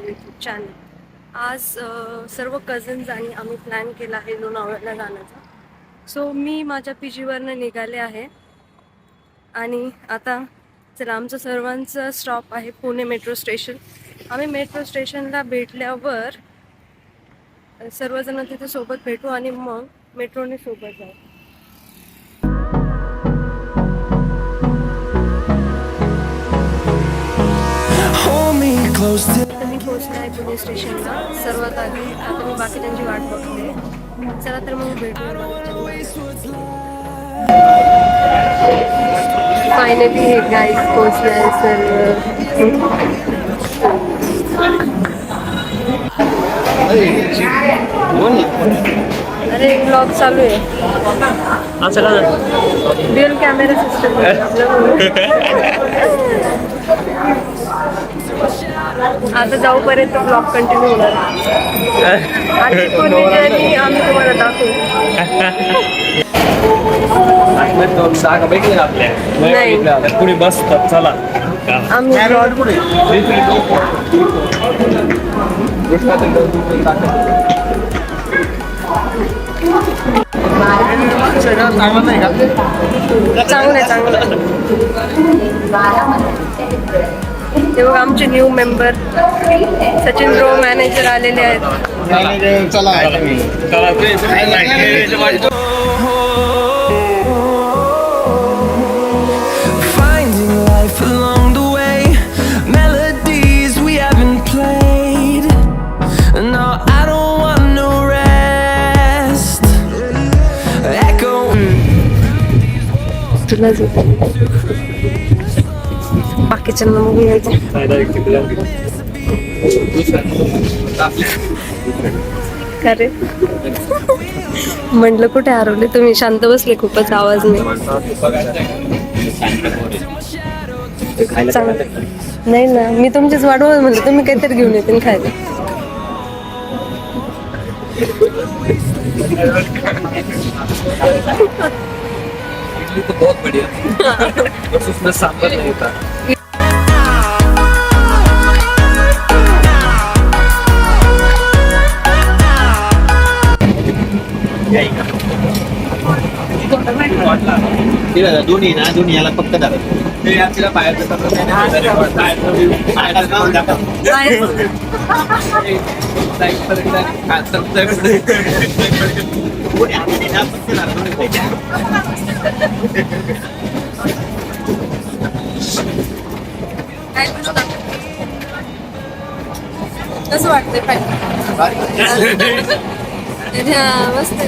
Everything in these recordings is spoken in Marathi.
YouTube channel. आज सर्व कझन्स आणि आम्ही प्लॅन केला आहे लोणावळ्याला जाण्याचा. सो मी माझ्या PGवरनं निघाले आहे आणि आता चला आमचं सर्वांचं स्टॉप आहे पुणे मेट्रो स्टेशन. आम्ही मेट्रो स्टेशनला भेटल्यावर सर्वजण तिथे सोबत भेटू आणि मग मेट्रोने सोबत जाऊ. आता मी पोहोचले आहे पुणे स्टेशनला सर्वात आधी. आता मी बाकीच्यांची वाट बघते. चला तर मग भेटू. फायनली हे गाईज पोहोचले आहे सर्व. अरे ब्लॉग चालू आहे. रिअल कॅमेरा सिस्टम आता जाऊपर्यंत ब्लॉग कंटिन्यू होणार. आजची पूर्ण जर्नी आम्ही तुम्हाला दाखवू. नाही पुढे बस चला आम्ही चांगलं चांगलं. ते बघ आमचे new member Sachin bro manager आलेले आहेत. तुला बाकीच्यांना मग यायचं. अरे म्हटलं कुठे हरवले तुम्ही? शांत बसले खूपच आवाज नाही. नाही ना मी तुमचीच वाढवत म्हणलं तुम्ही काहीतरी घेऊन येते खायला. तो बहुत बढ़िया उसमें सांबर नहीं था. दोन्ही ना दोन्ही याला फक्त तिला बाहेर कसं वाटतंय? मस्त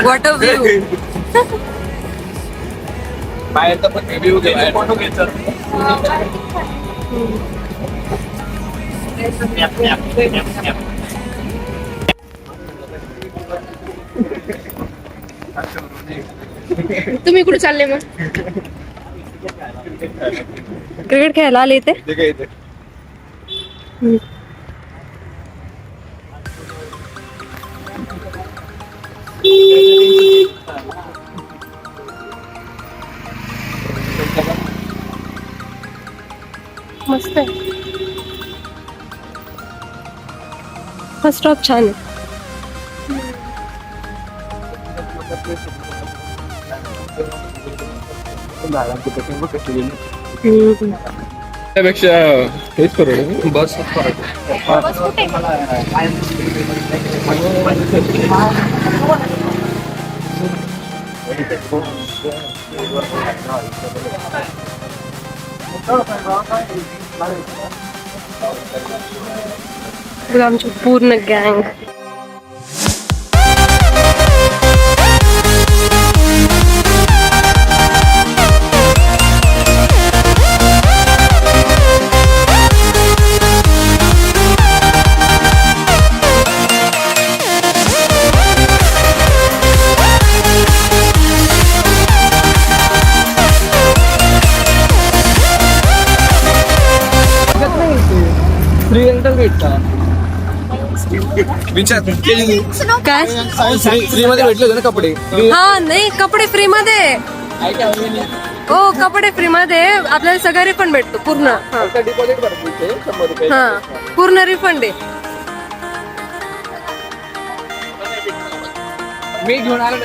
व्हॉट अ व्ह्यू. बाहेरचा पण व्ह्यू फोटो घ्यायचा. तुम्ही कुठे चालले मग? क्रिकेट खेळायला आले इथे? मस्त आहे. हा स्टॉप छान आहे. त्यापेक्षा हेच करू बस आमची पूर्ण गँग. श्रीलंका भेटता विचार काय फ्री मध्ये भेटले होते ना कपडे हा नाही कपडे फ्री मध्ये हो कपडे फ्री मध्ये आपल्याला सगळं रिफंड भेटतो पूर्ण हा. डिपॉझिट भरते 100 रुपये हा पूर्ण रिफंड आहे. मी घेऊन आलो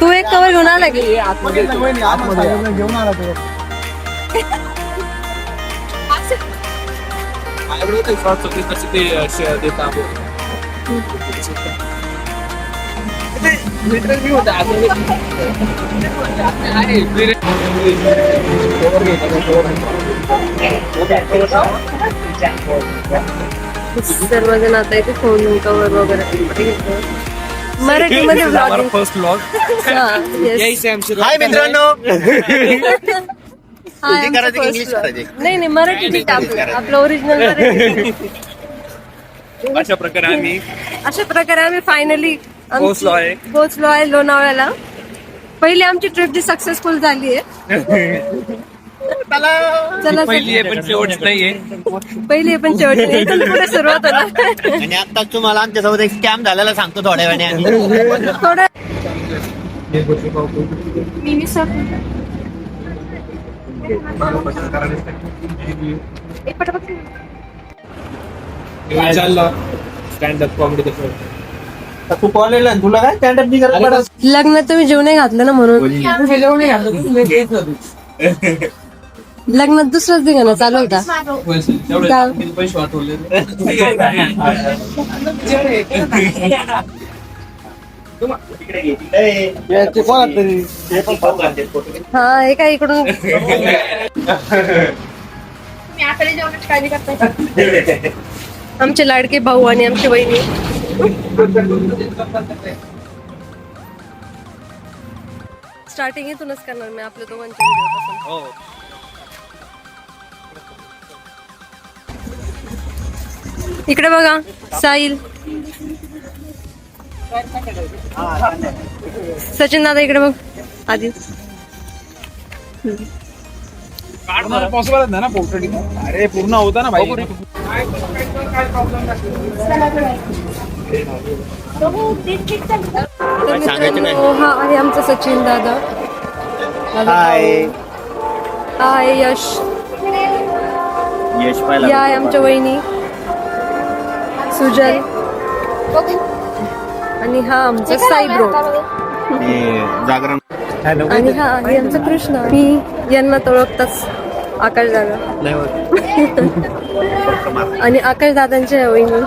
तू एक कवर घेऊन आला की घेऊन आला सर्वजण आता इथे फोन कवर वगैरे मराठीमध्ये vlogging. फर्स्ट व्लॉग हा, yes. हाय मित्रांनो हा, आमचं करायचं की first English vlog. करायचे? नाही नाही मराठी आपलं ओरिजिनल अशा प्रकारे आम्ही अशा प्रकारे आम्ही फायनली पोहोचलो आहे. पोहोचलो आहे लोणावळ्याला. पहिली आमची ट्रिप जी सक्सेसफुल झाली आहे. चला पहिली आहे पण शेवटची नाहीये. पहिली आहे पण शेवटी नाही. इथून पुढे सुरुवात होणार आणि आता तुम्हाला आमच्यासोबत एक स्कॅम झालेला सांगतो थोड्या वेळाने आम्ही. थोडं चाललं स्टँडअप कॉमेडी तू कॉलेजला तुला काय स्टँडअप नाही करत लग्नात तुम्ही जेवण नाही घातलं ना म्हणून लग्नात दुसराच दिघाना चालू होता. पैसे वाटवले हा हे काय इकडून आमचे लाडके भाऊ आणि आमची वहिनी स्टार्टिंग इथूनच करणार मी आपल्या दोघांच्या व्हिडिओ इकडे बघा साहिल सचिन दादा इकडे बघ आधी पॉसिबल ना पोर्ट्रेट अरे पूर्ण होता ना भाई तर मित्रांनो हा आहे आमचा सचिन दादा हाय हाय यश यश या आहे आमच्या वहिनी सुजल आणि हा आमचा साई ब्रो जागरण आणि हा आहे आमचा कृष्णा. मी यांना तर ओळखताच आकाश दादा आणि आकाश दादांच्या वहिनी.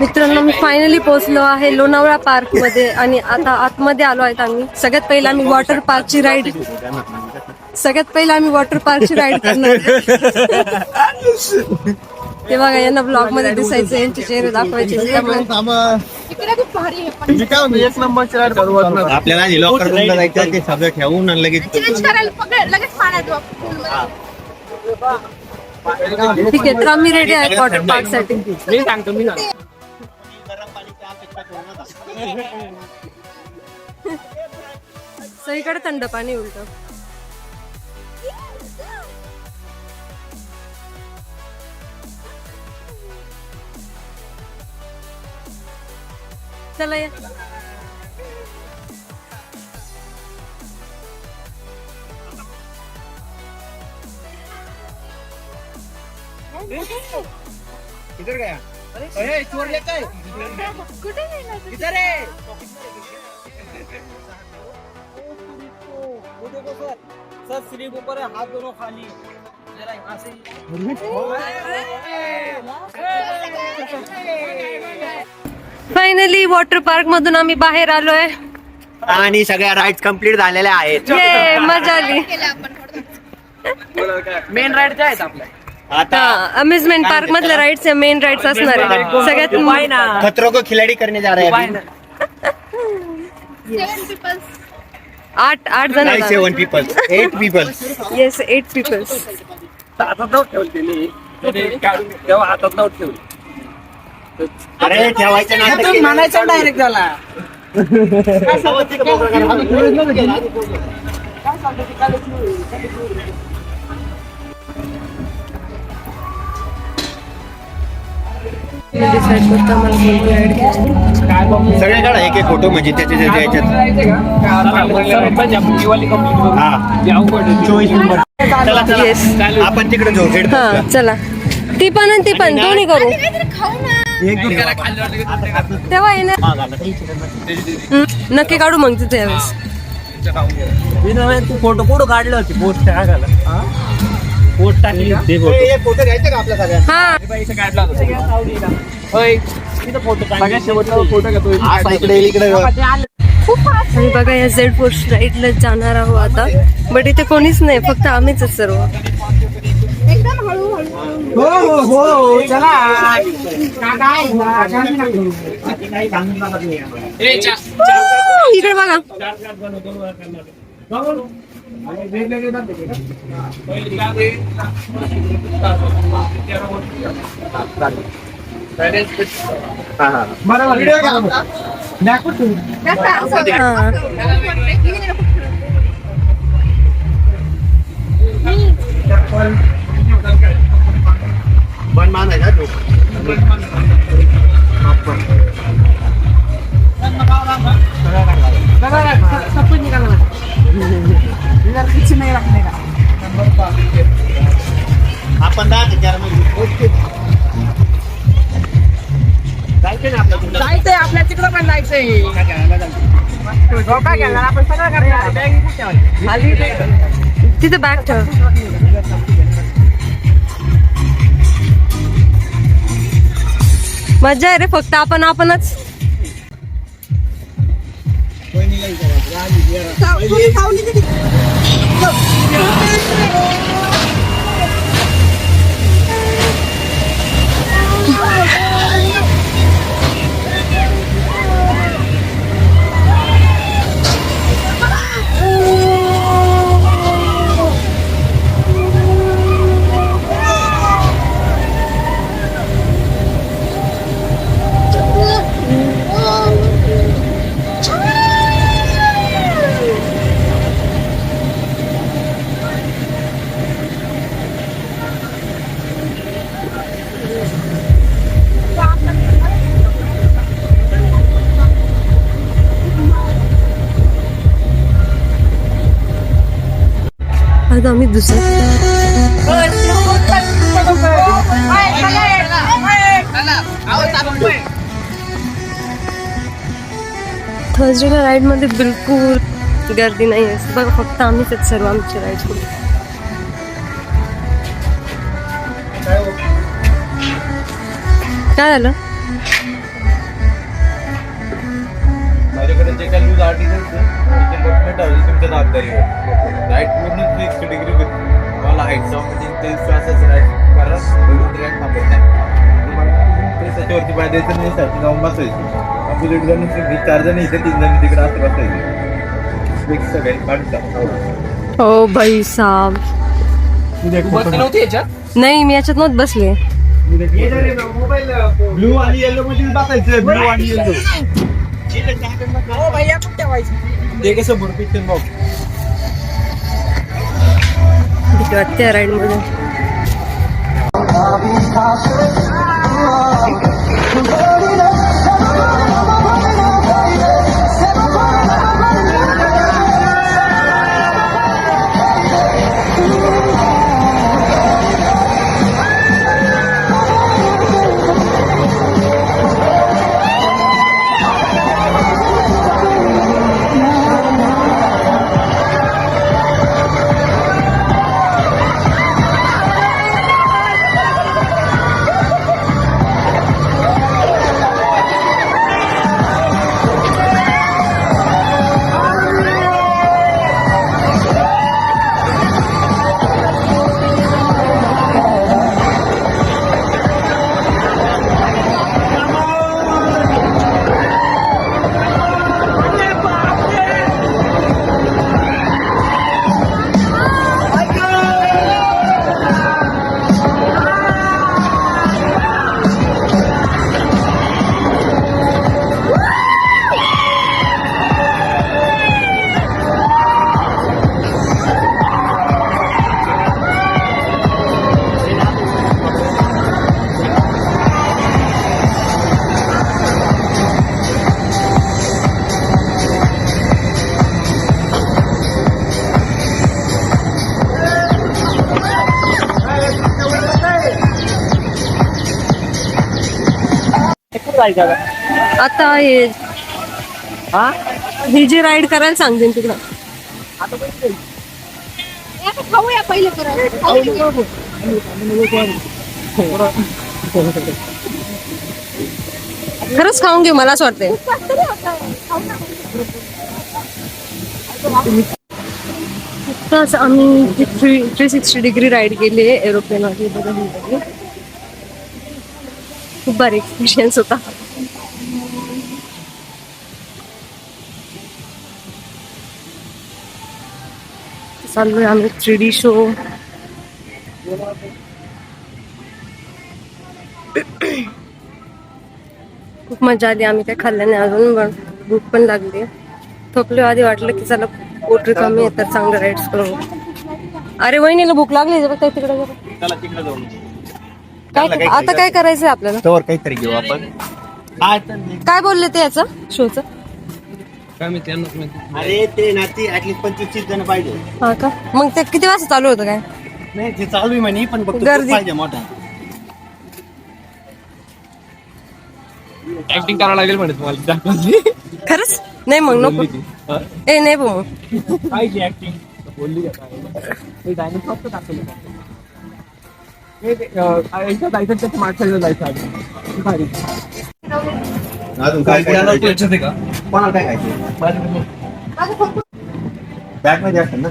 मित्रांनो मी फायनली पोहोचलो आहे लोणावळा पार्क मध्ये आणि आता आतमध्ये आलो आहेत आम्ही. सगळ्यात पहिला आम्ही वॉटर पार्कची राईड करणार. ते बघा यांना ब्लॉग मध्ये दिसायचं यांचे चेहरे दाखवायचे त्यामुळे एक नंबर आपल्याला लॉकर रूमला जायचं ते सगळं ठेवून आणि लगेच ठीक आहे तर आम्ही रेडी आहे वॉटर पार्क साठी. मी सांगतो मी सगळीकडे थंड पाणी उलट. चला या. इधर गया अरे चोर लेता है कुठे इधर है सर स्लीप ऊपर है हाथ दोनों खाली जरा यहाँ से फायनली वॉटर पार्क मधून आम्ही बाहेर आलोय. आणि सगळ्या राईड्स कम्प्लीट झालेल्या आहेत. ये मजा आली. मेन राईड काय आहेत आपल्या आता अम्युजमेंट पार्क मधल्या राईड्स मेन राईड्स असणार आहे सगळ्यात. खतरों को खिलाडी करने जा रहे हैं 8 जण 7 पीपल्स 8 पीपल्स येस 8 पीपल्स. हातात नव्हतं ठेवली तेव्हा हातात नव्हतं ठेवली. अरे ठेवायचं नाही म्हणायचं डायरेक्ट झाला मी डिसाईड करतो मला कोणती राईड घ्यायची. सगळे काढा एक एक फोटो म्हणजे त्याच्या याच्यात हा 24 नंबर. चला चला Yes. आपण तिकडे जाऊ झेड हा चला, ती पण आणि ती पण दोन्ही करू. तेव्हा येणार नक्की काढू मग तिथे यावेळेस. तू फोटो कुठं काढले होते पोस्ट टाकायला पोस्ट टाकली फोटो घ्यायचे का आपल्या सगळ्यांना हा इकडे इकडे आणि बघा या झेड फोर्स राईडला जाणार आहोत आता. बट इथे कोणीच नाही, फक्त आम्हीच आहेत सर्व. हो हो हो चला इकडे बघा. हा. बन मान आहे ना तो आपण 10,000 मध्ये जायचंय ना जायचंय आपल्या तिकडं पण जायचंय. झोका घेणार आपण सगळं करणार. तिथे बॅग ठेव. मजा आहे रे, फक्त आपणच. आता आम्ही दुसरं थर्सडेला राईड मध्ये बिलकुल गर्दी नाही आहे बघा, फक्त आम्हीच आहेत सर्व आमच्या राईड मध्ये. काय झालं? माझ्याकडे जे काही न्यूज आर्टिकल्स तुमच्या जबाबदारीवर राईट पूर्ण 360 डिग्री होती. मला हाईट्स ऑफ ते श्वासाचं राईट करा, ट्रॅक थांबत नाही. ते त्याच्यावरती पाय द्यायचं नाही, साठी जाऊन बसायचं. अपोजिट जण 4 जण इथे 3 जण तिकडे असं बसायचं. सगळे काढतात. हो भाई साहब, नाही मी याच्यात नव्हत बसले. ब्लू आणि येलो मध्ये बसायचं. ब्लू आणि येलो ते कसं पिक्चर बघ भीती वाटते राईड मध्ये. जायचं आता हे हा ही जी राईड करायला सांगते तिकडं. खाऊया पहिले खरंच खाऊन घेऊ मला असं वाटतंय. आत्ताच आम्ही 360 डिग्री राईड केली आहे एरोप्लेन मध्ये. बघा ही खूप भारी एक्सपिरियन्स होता. चाललोय आम्ही 3D शो. खूप मजा आली. आम्ही काय खाल्लं नाही अजून, पण भूक पण लागली. थकलो आधी, वाटलं की चला पोट रिकामी आहे तर चांगलं राईड्स करू. अरे वहिनीला भूक लागली बघ काय तिकडे. चला तिकडे जाऊ. काय आता काय करायचंय आपल्याला? तोवर काहीतरी घेऊ आपण. काय बोलले ते याचं शोचं? अरे ते नाती ऍटलीस्ट 25-30 जण पाहिजे. हा का? मग ते किती वाजता चालू होतं काय? नाही ते चालू आहे म्हणे, पण फक्त गर्दी. पाहिजे मोठा. ऍक्टिंग करावं लागेल म्हणे तुम्हाला. खरंच? नाही मग नको. ए नाही भाऊ. पाहिजे ऍक्टिंग बोलली का काय डायमंड फक्त दाखवलं जायचं मागच्या जायचं आधी भारी. अजून काय काय का कोणाला काय खायचं बॅग मध्ये असेल ना.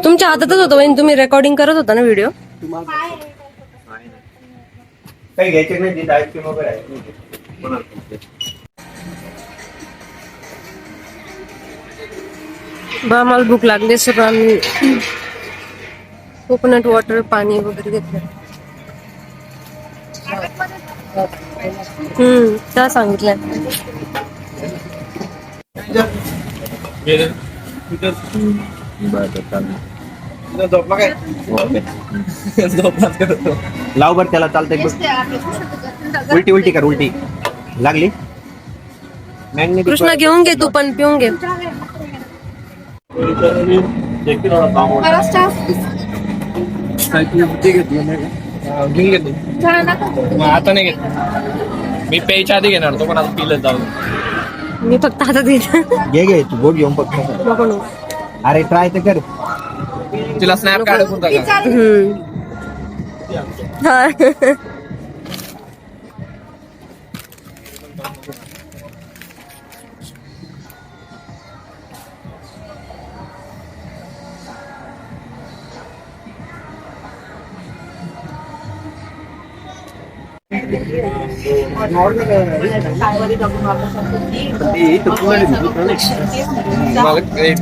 तुमच्या हातातच होतं वहिनी, तुम्ही रेकॉर्डिंग करत होता ना व्हिडिओ. काही घ्यायचे नाही. आईस्क्रीम वगैरे आहे. बा मला भूक लागली सर आम्ही कोकोनट वॉटर पाणी वगैरे घेतलं. त्या सांगितलंय. झोपला काय लाव बर त्याला चालतंय बघ. उलटी उलटी कर. उलटी लागली. कृष्णा घेऊन घे तू पण, पिऊन घे. आता नाही घेत मी, प्यायच्या आधी घेणार तो, पण आता पिलं जाऊ. मी फक्त हातात घे घे तू बोट घेऊन बघ. नको. अरे ट्राय तर कर. तिला स्नॅप काढून टाका. हा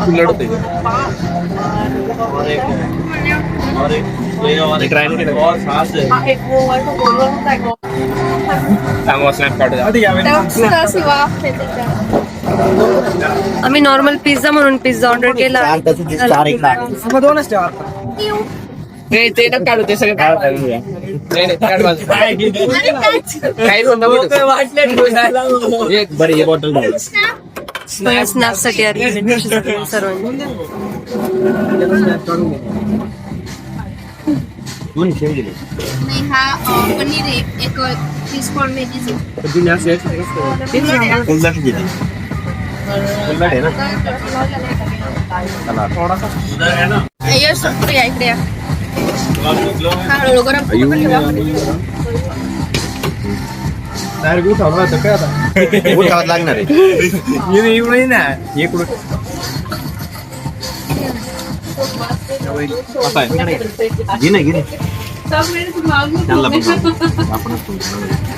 कुल्लड होते. स्नॅप काढू. आम्ही नॉर्मल पिझ्झा म्हणून पिझ्झा ऑर्डर केला. दोनच ठेवा. ते न काढू, ते सगळं काढू. बरं बॉटल स्नॅप साठी सर्वांनी. नाही हा पनीर आहे, एक टीस्पून मेथीचे. यश सुप्रिया इकडे या. हळूहळू गरम करून ठेवा. लागणार आहे.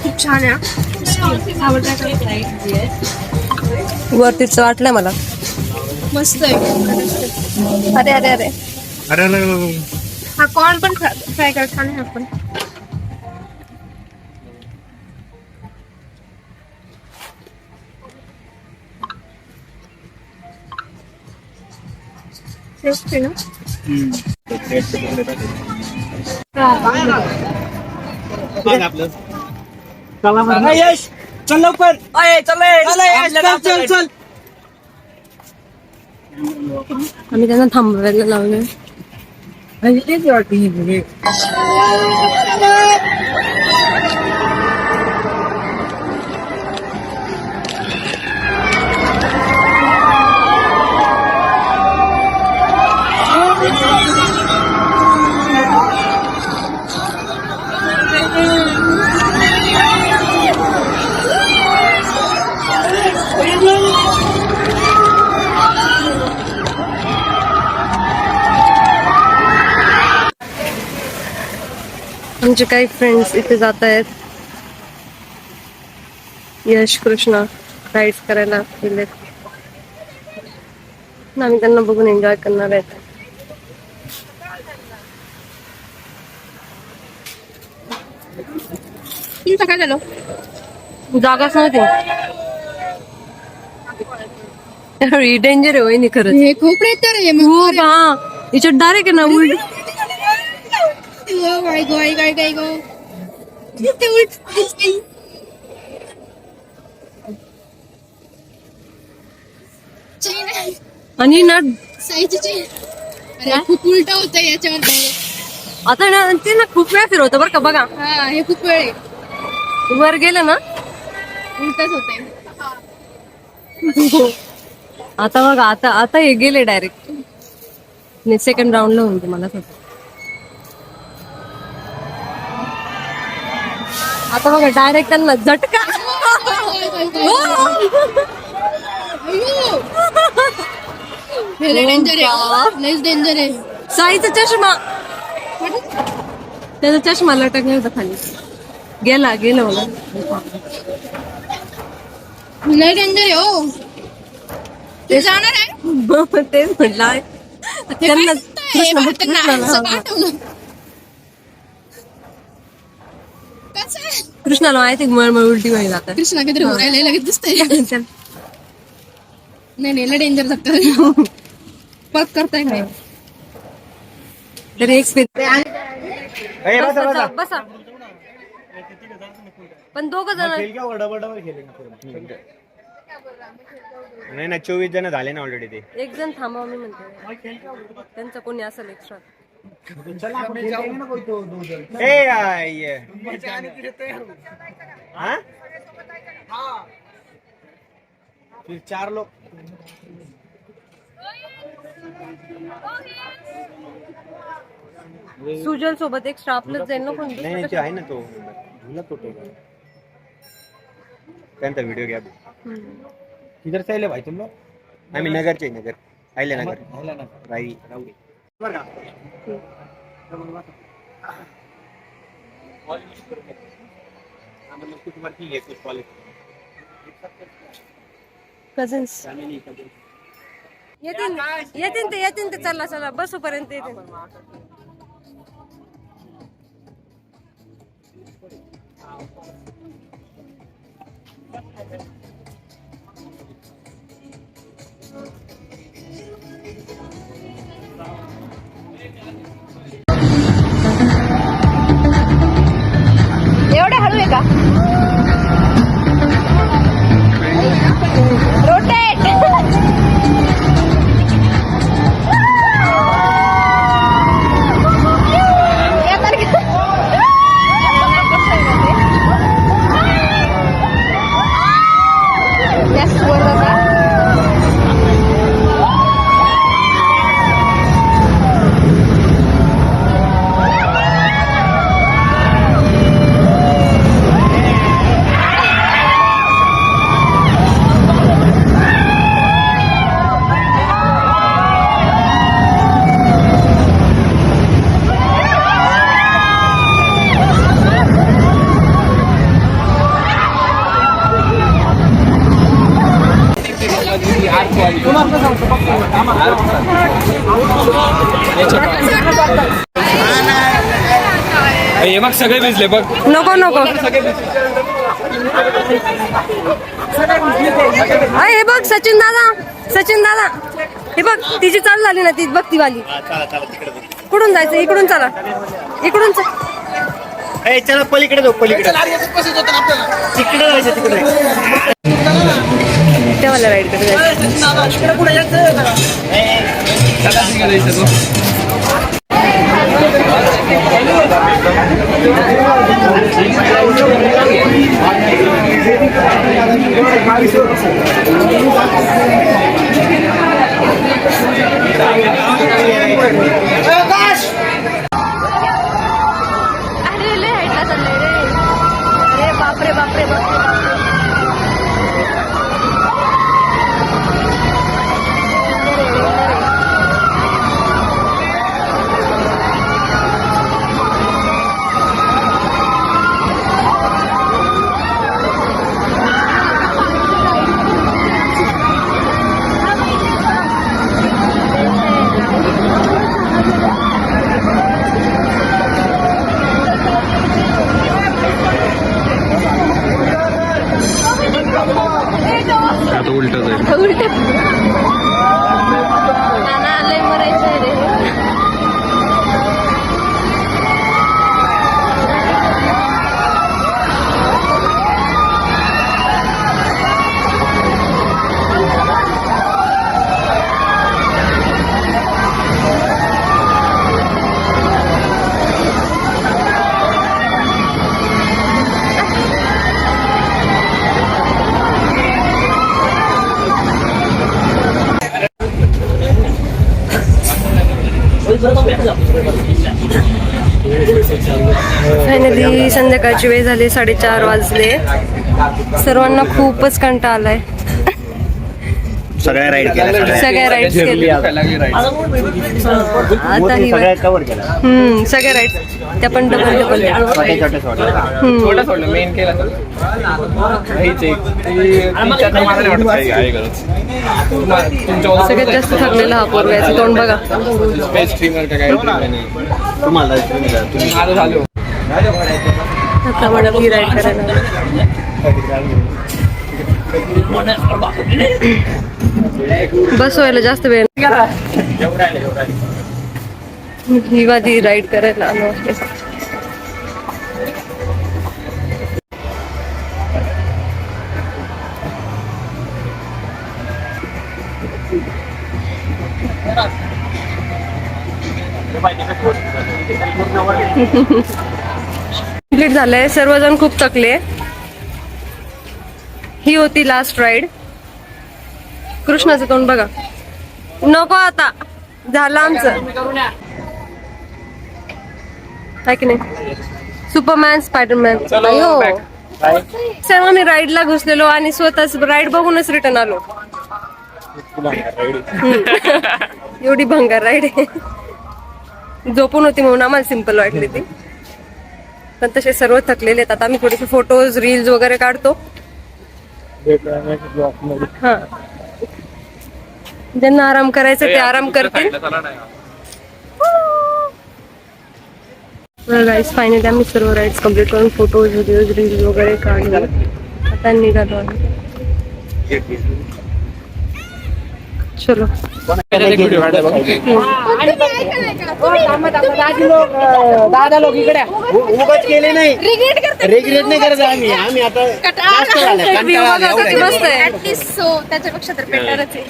खूप छान आहे. वरतीच वाटलंय मला. मस्त आहे. अरे अरे अरे हा कॉर्न पण फ्राय कर. छान आहे आपण. टेस्टी ना. यश चल लवकर. चल चल चल. आम्ही त्यांना थांबवायला लावलोय. आणि तेच वाटते ही मुले. आमचे काही फ्रेंड्स इथे जात आहेत. यश कृष्णा राईड्स करायला गेलेत. आम्ही त्यांना बघून एन्जॉय करणार आहेत. तुमचं काय झालं? जागाच नव्हती. डेंजर आहे वहिनी खरंच. हे खूप रेतर आहे मग. हो का याच्यात डायरेक्ट आहे ना उलट. काय गो काय गो ते उलट. आणि ना साईची चेन. अरे खूप उलट होतं याच्यावर. आता ना ते ना खूप वेळा फिरवतं बरं का. बघा हा हे खूप वेळ आहे. वर गेलं ना उलटच होतंय. आता बघा आता आता हे गेले डायरेक्ट. सेकंड राऊंडला होऊन ते मला असं वाटतं. आता बघा डायरेक्ट त्यांना झटका. डेंजर आहे. लईच डेंजर आहे. साईचा चष्मा. त्याचा चष्मा लटकला होता खाली. गेला मला. लई डेंजर आहे हो. ते जाणार आहे. तेच म्हटलं त्यांना कृष्णाला माहिती मळमळ उलटी व्हायला जातात. कृष्णा काहीतरी बोलायला लगेच दिसतंय. नाही लई डेंजर जात. परत करताय काय तरी एक्सपिरियन्स. बसा पण दोघ जण नाही ना 24 जण झाले ना ऑलरेडी. ते एक जण थांबवा मी म्हणते. त्यांचं कोणी असेल एक्स्ट्रा. फिर 4 लोग. सुजल सोबत एक स्टाफलच जाईल ना कोण. नाही ते आहे ना तो झुला तुटेगा. त्यांचा व्हिडिओ घ्या. किधर से आले भाई तुम लोग? आम्ही नगरचे. नगर आयले नगर राई राऊडी. कझन्स येतील ते चला बसूपर्यंत येतील. एवढे हळू आहे का? रोटेट. हे बघ सगळे भिजले बघ. नको हे बघ सचिन दादा हे बघ तिची चाल झाली ना ती बघ ती वाली. कुठून जायचं? इकडून चला. इकडून चला पलीकडे जाऊ. पलीकडे तिकडे जायचं. तिकडे कोणत्या वाला राईड करायचं? बापरे बापरे बापरे. आता उलट जाईल. उलट लय मरायचं रे. फायनली संध्याकाळची वेळ झाली, 4:30 वाजले. सर्वांना खूपच कंटाळा आलाय. सगळ्या राईड केल्या, सगळ्या राईड्स केल्या. आता ही सगळ्या कव्हर केल्या. सगळ्या राईड्स त्या पण डबल डबल. छोटा सोडलं मेन केला तर सगळ्यात जास्त थकलेला हा पोरगायचं तोंड बघा. तुम्हाला आता मला ही राईड करायला बसवायला जास्त वेळ ही वादी राईड करायला आलो आहे. कंप्लीट झालंय, सर्वजण खूप थकले. ही होती लास्ट राईड. कृष्णाचं तोंड बघा. नको आता झालं आमचं, काय की नाही. Superman, Spiderman. सर्व आम्ही राईडला घुसलेलो आणि स्वतःच राईड बघूनच रिटर्न आलो. एवढी भंगार राईड आहे. झोपून होती म्हणून आम्हाला सिंपल वाटली ती, पण तसे सर्व थकलेले आहेत. आता आम्ही थोडेसे फोटोज रील्स वगैरे काढतो. हा, ज्यांना आराम करायचा ते आराम करतील. गाईज फायनली आम्ही सर्व राईड्स कम्प्लीट करून फोटोज व्हिडिओज रील्स वगैरे काढले. आता निघालो आम्ही. चलो दादा लोक इकडे उगाच केले नाही, रिग्रेट नाही करत आम्ही. आता मस्त आहे. त्याच्यापेक्षा तर बेटरच आहे.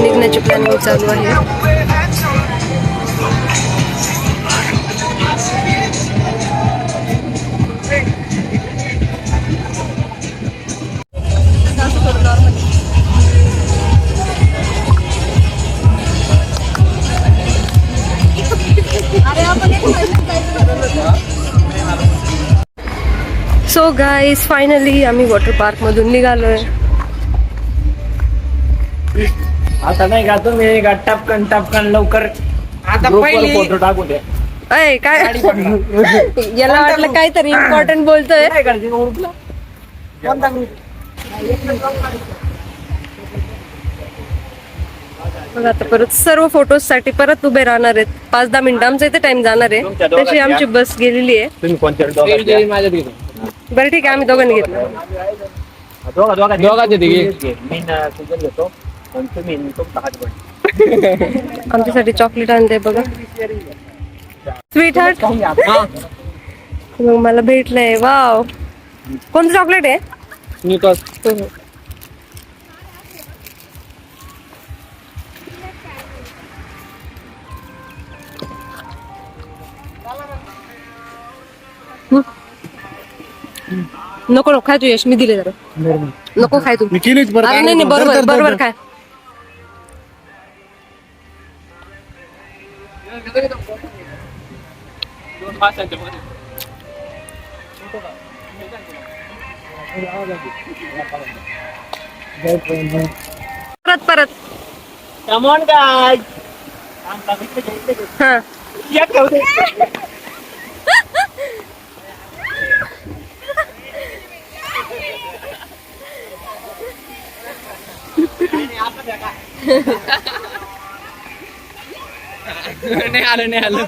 निघण्याची प्लॅनिंग चालू आहे. सो गाईज फायनली आम्ही वॉटर पार्क मधून निघालोय. आता नाही का तुम्ही टपकन टपकन लवकर आता पहिली फोटो टाकू द्या. अय काय याला वाटलं काहीतरी इम्पॉर्टंट बोलतोय. काय करायचं ग्रुपला? मग आता परत सर्व फोटोज साठी परत उभे राहणार आहेत. 5-10 मिनिटं आमचा इथे टाइम जाणार आहे. तशी आमची बस गेलेली आहे. तुम्ही कोणत्या बरं ठीक आहे, आम्ही दोघांनी घेतलं. आमच्यासाठी चॉकलेट आणते बघा, स्वीट हार्ट. मग मला भेटलंय. वाव, कोणतं चॉकलेट आहे? निकॉस नको नको खाय तू यश, मी दिले जरा. नको खाय तू. मी केलीच बरं. अरे नाही नाही, बरोबर बरोबर खाय. परत परत. Come on guys. हा या ठेवते. नाही आलं.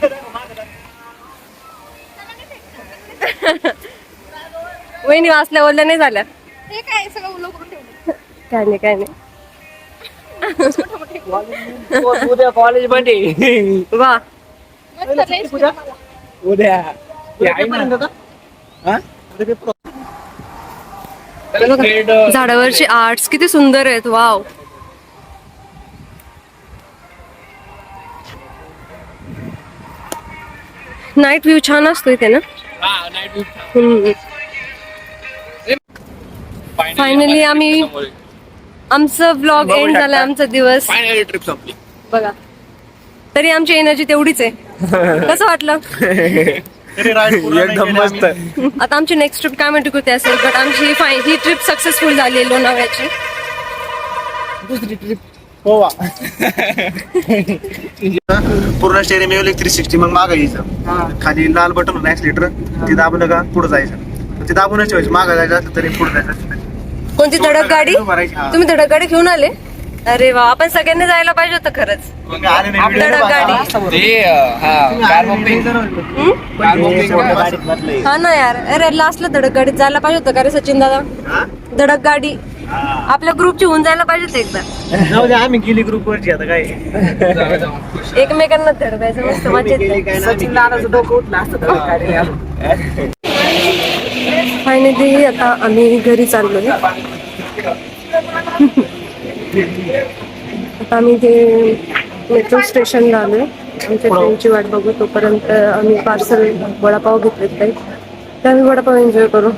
वहिनी वाचल्या ओरल्या नाही झाल्या. हे काय सगळं उलो करून ठेवलं. काय नाही. उद्या कॉलेज मध्ये वा मस्त लयच मला. उद्या झाडावरची आर्ट्स किती सुंदर आहेत. वाव. नाईट व्ह्यू छान असतो इथे ना. फायनली आम्ही आमचं व्लॉग एंड झाला. आमचा दिवस फायनली ट्रिप संपली. बघा, तरी आमची एनर्जी तेवढीच आहे. कसं वाटलं? एकदम मस्त. आता आमची नेक्स्ट ट्रिप काय म्हणते कुठे असेल, बट आमची ही ट्रिप सक्सेसफुल झाली आहे लोणावळ्याची. दुसरी ट्रिप गोवा. पूर्ण स्टेरिंग मिळवली 360. मग मागं यायचं, खाली लाल बटन होतं ऍक्सिलेटर, ते दाबलं का पुढे जायचं. ते दाबूनच ठेवायचं. मागं जायचं असलं तरी पुढे जायचं. कोणती धडक गाडी? भरायची. तुम्ही धडक गाडी घेऊन आले? अरे वा, आपण सगळ्यांनी जायला पाहिजे होतं खरंच. धडक गाडी. हा ना यार, अरे लास्टला धडक गाडीत जायला पाहिजे होतं का रे सचिन दादा? धडक गाडी आपल्या ग्रुपची होऊन जायला पाहिजे होतं एकदा. जाऊ दे, आम्ही गेली ग्रुप वरची. आता काय एकमेकांना धडकायचं मस्त मजा येते. सचिन दादाचं डोकं उठलं असतं. फायनली आता आम्ही घरी चाललोय. आता आम्ही ते मेट्रो स्टेशनला आलोय. आमच्या ट्रेनची वाट बघू. तोपर्यंत आम्ही पार्सल वडापाव घेतलेत काही, तर आम्ही वडापाव एन्जॉय करू.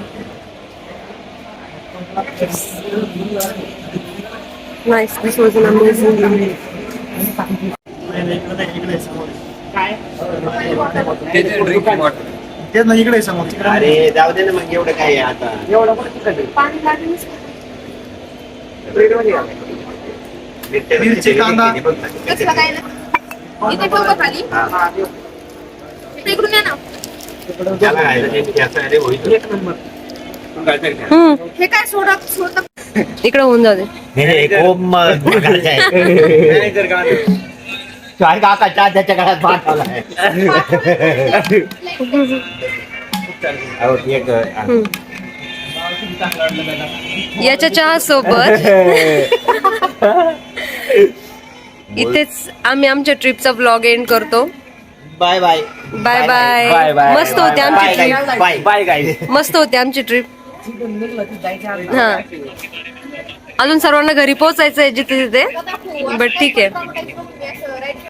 Nice, this was an amazing. तेच ना, इकडे समोर. अरे जाऊ दे ना मग, एवढं काय आहे आता. मिरची, कांदा. कसलं काय ना? इथे ठेवू का खाली? इथे इकडून या ना. हे काय सोडा इकडे होऊन जाऊ दे. काका त्याच्या काळात पाठवला आहे. याच्या चहा सोबत इथेच आम्ही आमच्या ट्रिपचा व्लॉग एंड करतो. Bye bye. Bye bye. मस्त होती आमची ट्रिप. Bye guys. मस्त होती आमची ट्रिप. हा, अजून सर्वांना घरी पोहोचायचं आहे जिथे तिथे, बट ठीक आहे.